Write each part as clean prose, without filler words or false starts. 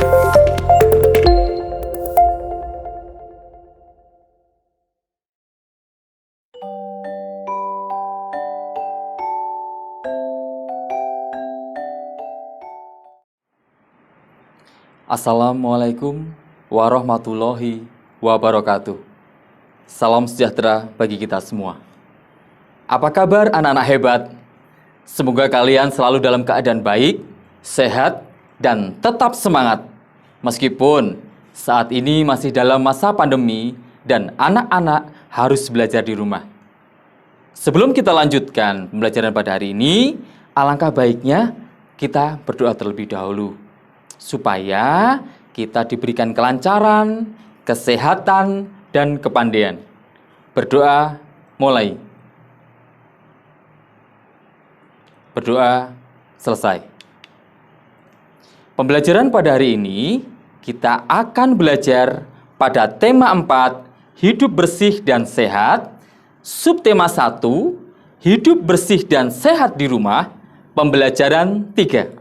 Assalamualaikum warahmatullahi wabarakatuh. Salam sejahtera bagi kita semua. Apa kabar anak-anak hebat? Semoga kalian selalu dalam keadaan baik, sehat, dan tetap semangat. Meskipun saat ini masih dalam masa pandemi dan anak-anak harus belajar di rumah. Sebelum kita lanjutkan pembelajaran pada hari ini, alangkah baiknya kita berdoa terlebih dahulu, supaya kita diberikan kelancaran, kesehatan, dan kepandaian. Berdoa mulai. Berdoa selesai. Pembelajaran pada hari ini, kita akan belajar pada tema 4, hidup bersih dan sehat, subtema 1, hidup bersih dan sehat di rumah, pembelajaran 3.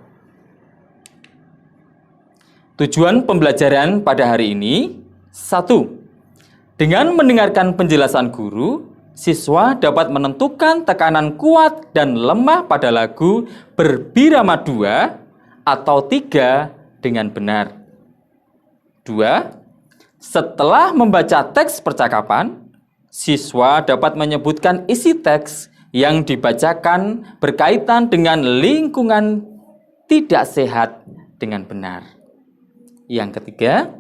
Tujuan pembelajaran pada hari ini, 1. Dengan mendengarkan penjelasan guru, siswa dapat menentukan tekanan kuat dan lemah pada lagu berbirama 2 atau 3 dengan benar. 2. Setelah membaca teks percakapan, siswa dapat menyebutkan isi teks yang dibacakan berkaitan dengan lingkungan tidak sehat dengan benar. Yang ketiga,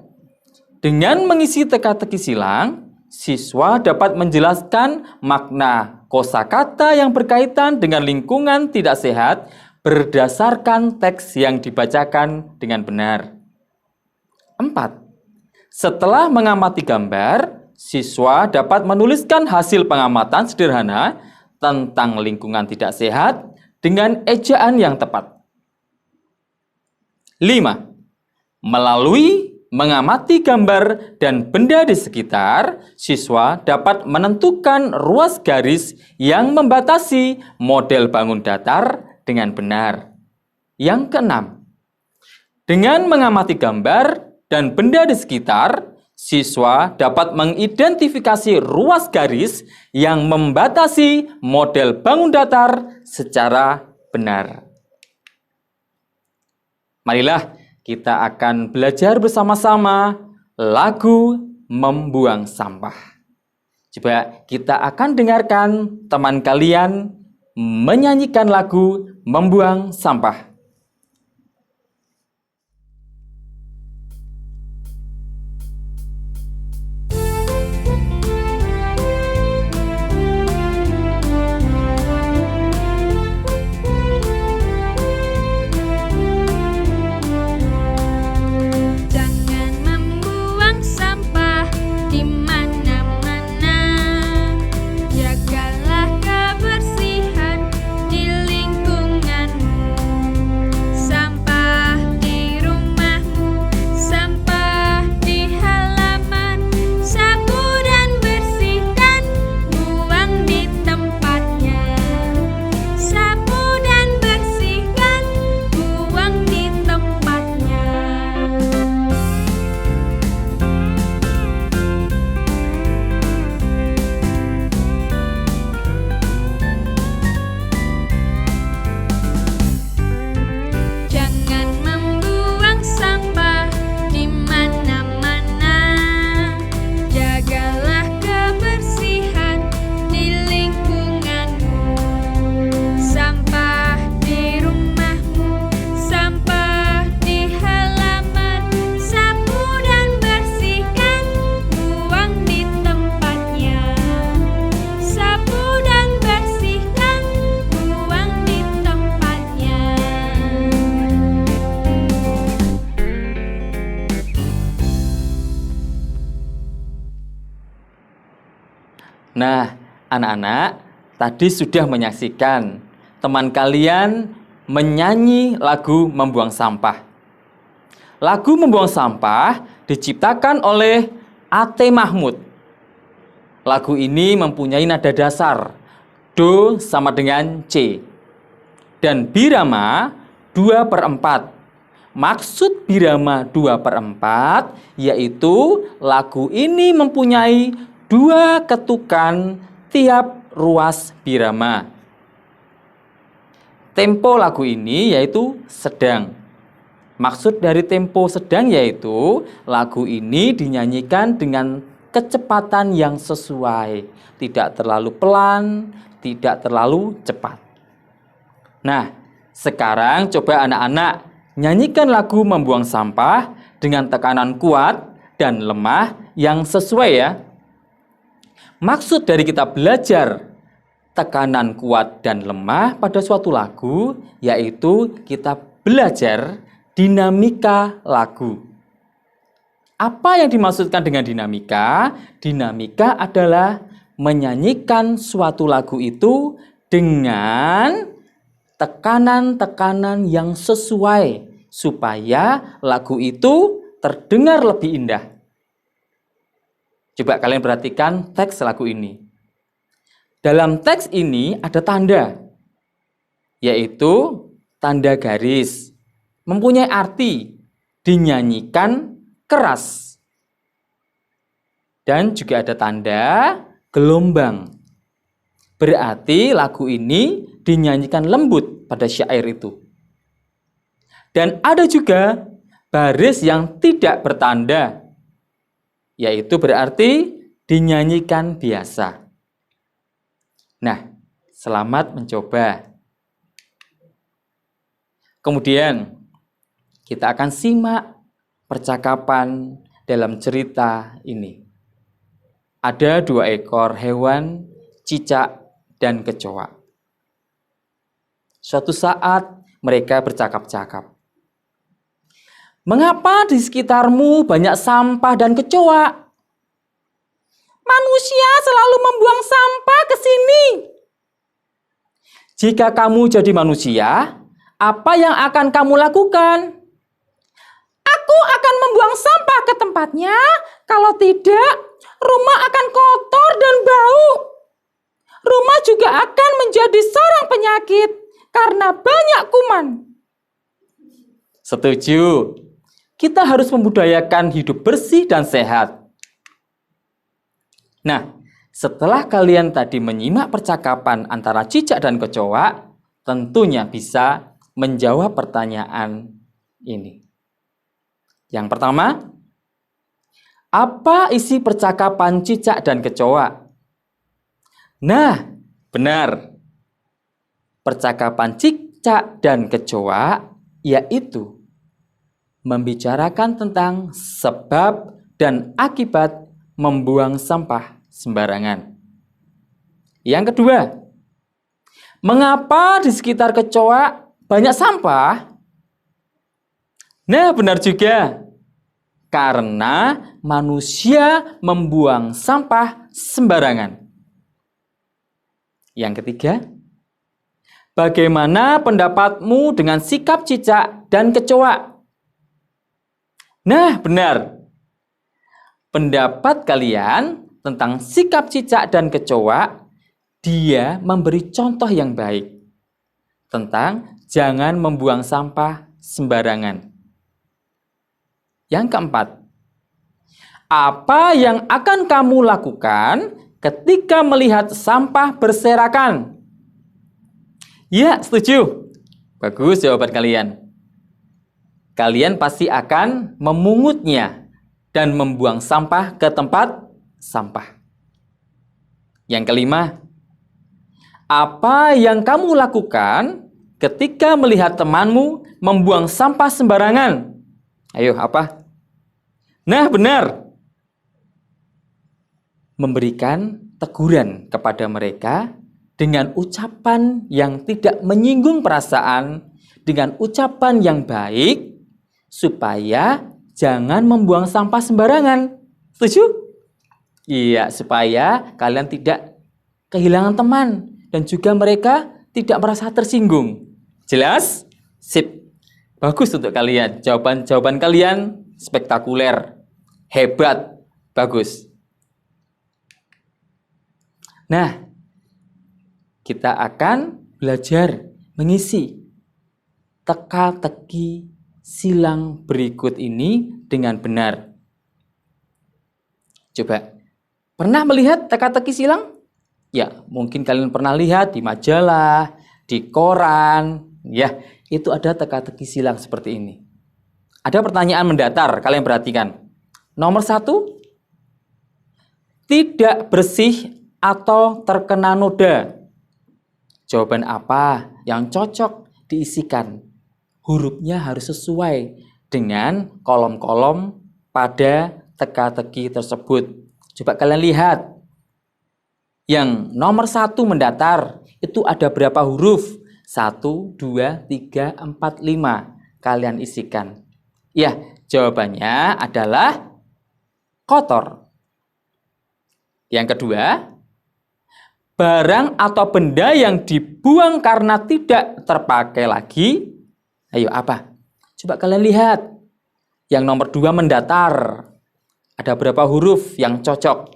dengan mengisi teka-teki silang, siswa dapat menjelaskan makna kosakata yang berkaitan dengan lingkungan tidak sehat berdasarkan teks yang dibacakan dengan benar. 4. Setelah mengamati gambar, siswa dapat menuliskan hasil pengamatan sederhana tentang lingkungan tidak sehat dengan ejaan yang tepat. 5. Melalui mengamati gambar dan benda di sekitar, siswa dapat menentukan ruas garis yang membatasi model bangun datar dengan benar. Yang keenam, dengan mengamati gambar dan benda di sekitar, siswa dapat mengidentifikasi ruas garis yang membatasi model bangun datar secara benar. Marilah kita akan belajar bersama-sama lagu Membuang Sampah. Coba kita akan dengarkan teman kalian menyanyikan lagu Membuang Sampah. Nah, anak-anak, tadi sudah menyaksikan teman kalian menyanyi lagu Membuang Sampah. Lagu Membuang Sampah diciptakan oleh A.T. Mahmud. Lagu ini mempunyai nada dasar Do sama dengan C dan birama 2/4. Maksud Birama 2/4 yaitu lagu ini mempunyai 2 ketukan tiap ruas birama. Tempo lagu ini yaitu sedang. Maksud dari tempo sedang yaitu lagu ini dinyanyikan dengan kecepatan yang sesuai, tidak terlalu pelan, tidak terlalu cepat. Nah, sekarang coba anak-anak nyanyikan lagu Membuang Sampah dengan tekanan kuat dan lemah yang sesuai ya. Maksud dari kita belajar tekanan kuat dan lemah pada suatu lagu yaitu kita belajar dinamika lagu. Apa yang dimaksudkan dengan dinamika? Dinamika adalah menyanyikan suatu lagu itu dengan tekanan-tekanan yang sesuai supaya lagu itu terdengar lebih indah. Coba kalian perhatikan teks lagu ini. Dalam teks ini ada tanda, yaitu tanda garis, mempunyai arti dinyanyikan keras. Dan juga ada tanda gelombang. Berarti lagu ini dinyanyikan lembut pada syair itu. Dan ada juga baris yang tidak bertanda, yaitu berarti dinyanyikan biasa. Nah, selamat mencoba. Kemudian, kita akan simak percakapan dalam cerita ini. Ada 2 ekor hewan, cicak dan kecoa. Suatu saat mereka bercakap-cakap. Mengapa di sekitarmu banyak sampah dan kecoa? Manusia selalu membuang sampah ke sini. Jika kamu jadi manusia, apa yang akan kamu lakukan? Aku akan membuang sampah ke tempatnya. Kalau tidak, rumah akan kotor dan bau. Rumah juga akan menjadi sarang penyakit karena banyak kuman. Setuju. Kita harus membudayakan hidup bersih dan sehat. Nah, setelah kalian tadi menyimak percakapan antara cicak dan kecoa, tentunya bisa menjawab pertanyaan ini. Yang pertama, apa isi percakapan cicak dan kecoa? Nah, benar. Percakapan cicak dan kecoa yaitu membicarakan tentang sebab dan akibat membuang sampah sembarangan. Yang kedua, mengapa di sekitar kecoa banyak sampah? Nah, benar juga. Karena manusia membuang sampah sembarangan. Yang ketiga, bagaimana pendapatmu dengan sikap cicak dan kecoa? Nah, benar. Pendapat kalian tentang sikap cicak dan kecoa, dia memberi contoh yang baik tentang jangan membuang sampah sembarangan. Yang keempat, apa yang akan kamu lakukan ketika melihat sampah berserakan? Ya, setuju. Bagus jawaban kalian. Kalian pasti akan memungutnya dan membuang sampah ke tempat sampah. Yang kelima, apa yang kamu lakukan ketika melihat temanmu membuang sampah sembarangan? Ayo, apa? Nah, benar. Memberikan teguran kepada mereka dengan ucapan yang tidak menyinggung perasaan, dengan ucapan yang baik, supaya jangan membuang sampah sembarangan. Setuju? Iya, supaya kalian tidak kehilangan teman dan juga mereka tidak merasa tersinggung. Jelas? Sip. Bagus untuk kalian. Jawaban kalian spektakuler. Hebat. Bagus. Nah, kita akan belajar mengisi teka-teki silang berikut ini dengan benar. Coba, pernah melihat teka-teki silang? Ya, mungkin kalian pernah lihat di majalah, di koran, ya, itu ada teka-teki silang seperti ini. Ada pertanyaan mendatar, kalian perhatikan. Nomor 1, tidak bersih atau terkena noda. Jawaban apa yang cocok diisikan? Hurufnya harus sesuai dengan kolom-kolom pada teka-teki tersebut. Coba kalian lihat. Yang nomor 1 mendatar, itu ada berapa huruf? 1, 2, 3, 4, 5. Kalian isikan. Ya, jawabannya adalah kotor. Yang kedua, barang atau benda yang dibuang karena tidak terpakai lagi. Ayo, apa? Coba kalian lihat. Yang nomor 2 mendatar. Ada berapa huruf yang cocok?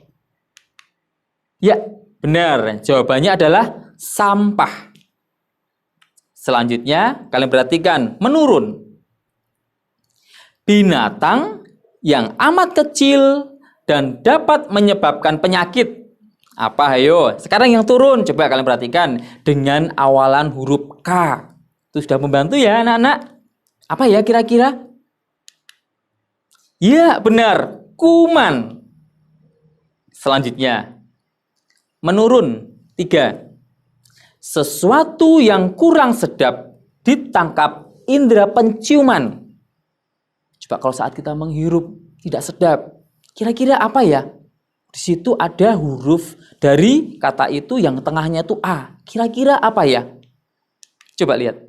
Ya, benar. Jawabannya adalah sampah. Selanjutnya, kalian perhatikan, menurun. Binatang yang amat kecil dan dapat menyebabkan penyakit. Apa, ayo? Sekarang yang turun, coba kalian perhatikan. Dengan awalan huruf K. Itu sudah membantu ya, anak-anak? Apa ya kira-kira? Ya, benar. Kuman. Selanjutnya, menurun. 3. Sesuatu yang kurang sedap ditangkap indera penciuman. Coba kalau saat kita menghirup tidak sedap, kira-kira apa ya? Di situ ada huruf dari kata itu yang tengahnya itu A. Kira-kira apa ya? Coba lihat.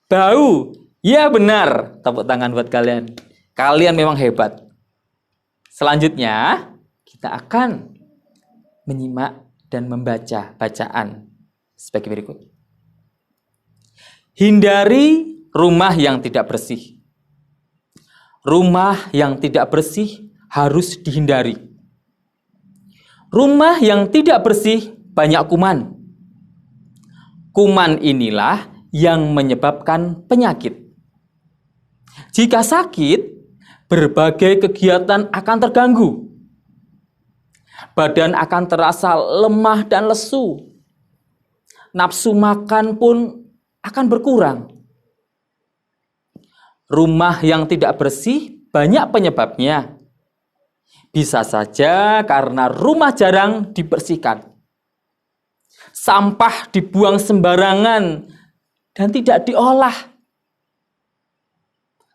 Bau. Ya, benar. Tepuk tangan buat kalian. Kalian memang hebat. Selanjutnya, kita akan menyimak dan membaca bacaan sebagai berikut. Hindari rumah yang tidak bersih. Rumah yang tidak bersih harus dihindari. Rumah yang tidak bersih banyak kuman. Kuman inilah yang menyebabkan penyakit. Jika sakit, berbagai kegiatan akan terganggu. Badan akan terasa lemah dan lesu. Nafsu makan pun akan berkurang. Rumah yang tidak bersih banyak penyebabnya. Bisa saja karena rumah jarang dibersihkan. Sampah dibuang sembarangan dan tidak diolah.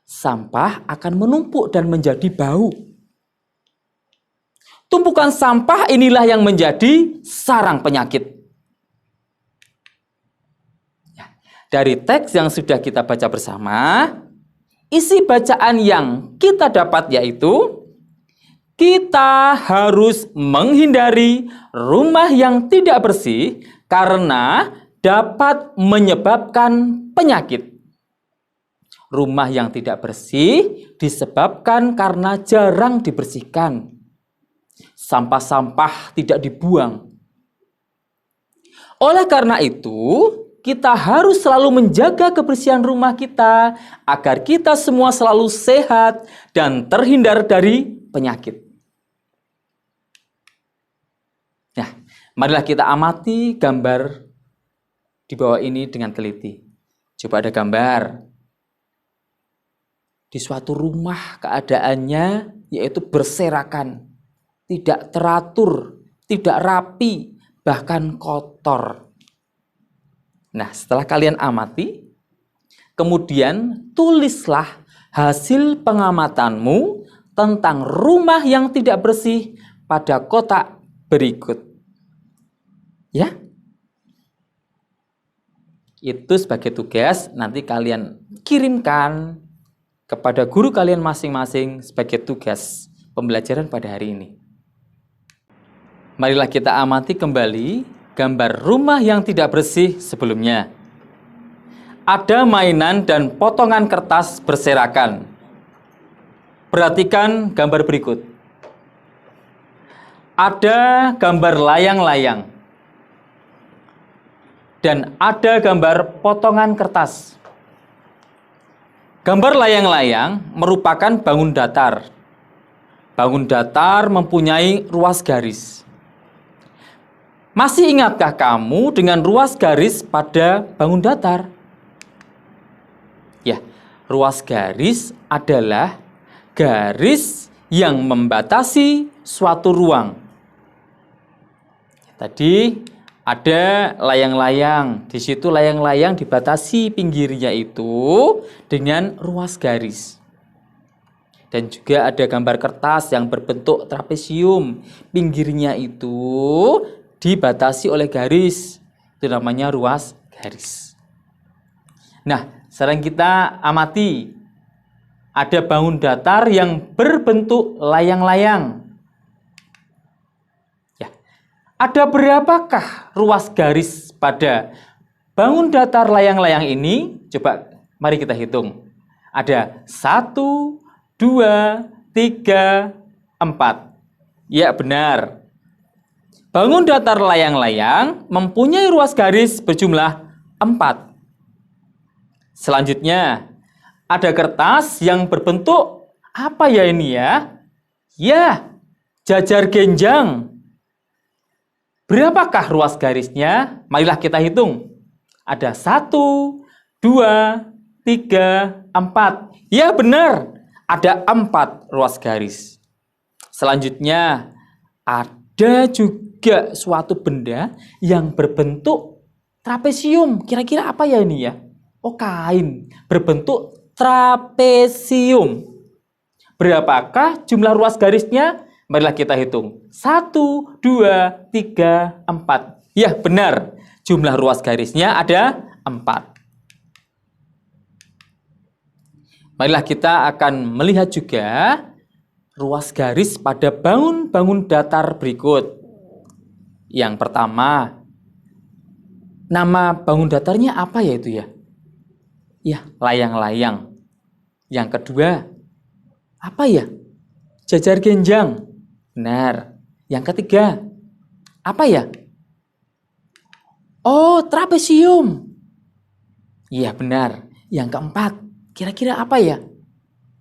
Sampah akan menumpuk dan menjadi bau. Tumpukan sampah inilah yang menjadi sarang penyakit. Dari teks yang sudah kita baca bersama, isi bacaan yang kita dapat yaitu, kita harus menghindari rumah yang tidak bersih karena dapat menyebabkan penyakit. Rumah yang tidak bersih disebabkan karena jarang dibersihkan. Sampah-sampah tidak dibuang. Oleh karena itu, kita harus selalu menjaga kebersihan rumah kita agar kita semua selalu sehat dan terhindar dari penyakit. Nah, marilah kita amati gambar di bawah ini dengan teliti. Coba ada gambar. Di suatu rumah keadaannya yaitu berserakan, tidak teratur, tidak rapi, bahkan kotor. Nah, setelah kalian amati, kemudian tulislah hasil pengamatanmu tentang rumah yang tidak bersih pada kotak berikut. Ya. Itu sebagai tugas nanti kalian kirimkan kepada guru kalian masing-masing sebagai tugas pembelajaran pada hari ini. Marilah kita amati kembali gambar rumah yang tidak bersih sebelumnya. Ada mainan dan potongan kertas berserakan. Perhatikan gambar berikut. Ada gambar layang-layang. Dan ada gambar potongan kertas. Gambar layang-layang merupakan bangun datar. Bangun datar mempunyai ruas garis. Masih ingatkah kamu dengan ruas garis pada bangun datar? Ya, ruas garis adalah garis yang membatasi suatu ruang. Tadi ada layang-layang. Di situ layang-layang dibatasi pinggirnya itu dengan ruas garis. Dan juga ada gambar kertas yang berbentuk trapesium. Pinggirnya itu dibatasi oleh garis. Itu namanya ruas garis. Nah, sekarang kita amati. Ada bangun datar yang berbentuk layang-layang. Ya. Ada berapakah ruas garis pada bangun datar layang-layang ini? Coba mari kita hitung. Ada 1, 2, 3, 4. Ya, benar. Bangun datar layang-layang mempunyai ruas garis berjumlah 4. Selanjutnya, ada kertas yang berbentuk apa ya ini ya? Ya, jajar genjang. Berapakah ruas garisnya? Marilah kita hitung. Ada 1, 2, 3, 4. Ya, benar. Ada 4 ruas garis. Selanjutnya, ada juga suatu benda yang berbentuk trapesium. Kira-kira apa ya ini ya? Oh, kain. Berbentuk trapesium. Berapakah jumlah ruas garisnya? Marilah kita hitung. 1, 2, 3, 4. Ya, benar. Jumlah ruas garisnya ada 4. Marilah kita akan melihat juga ruas garis pada bangun-bangun datar berikut. Yang pertama, nama bangun datarnya apa ya itu ya? Ya, layang-layang. Yang kedua, apa ya? Jajar genjang. Benar. Yang ketiga, apa ya? Oh, trapesium. Iya, benar. Yang keempat, kira-kira apa ya?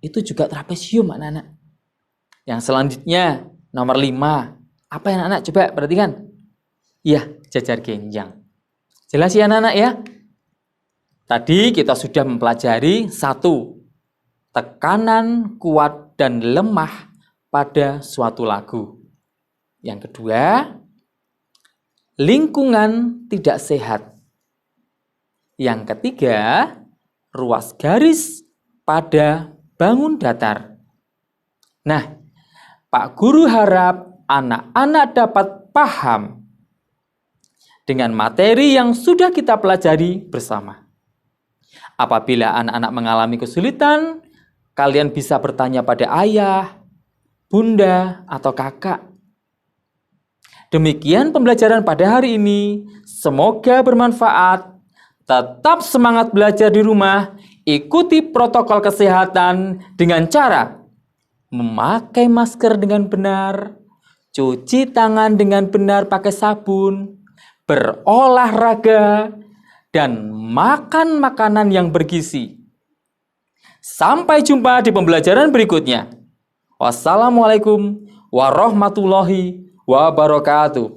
Itu juga trapesium, anak-anak. Yang selanjutnya, nomor 5. Apa ya, anak-anak? Coba perhatikan. Iya, jajar genjang. Jelas ya, anak-anak ya? Tadi kita sudah mempelajari 1. Tekanan kuat dan lemah pada suatu lagu. Yang kedua, lingkungan tidak sehat. Yang ketiga, ruas garis pada bangun datar. Nah, Pak Guru harap anak-anak dapat paham dengan materi yang sudah kita pelajari bersama. Apabila anak-anak mengalami kesulitan, kalian bisa bertanya pada ayah, bunda, atau kakak. Demikian pembelajaran pada hari ini. Semoga bermanfaat. Tetap semangat belajar di rumah. Ikuti protokol kesehatan dengan cara memakai masker dengan benar, cuci tangan dengan benar pakai sabun, berolahraga, dan makan makanan yang bergizi. Sampai jumpa di pembelajaran berikutnya. Wassalamualaikum warahmatullahi wabarakatuh.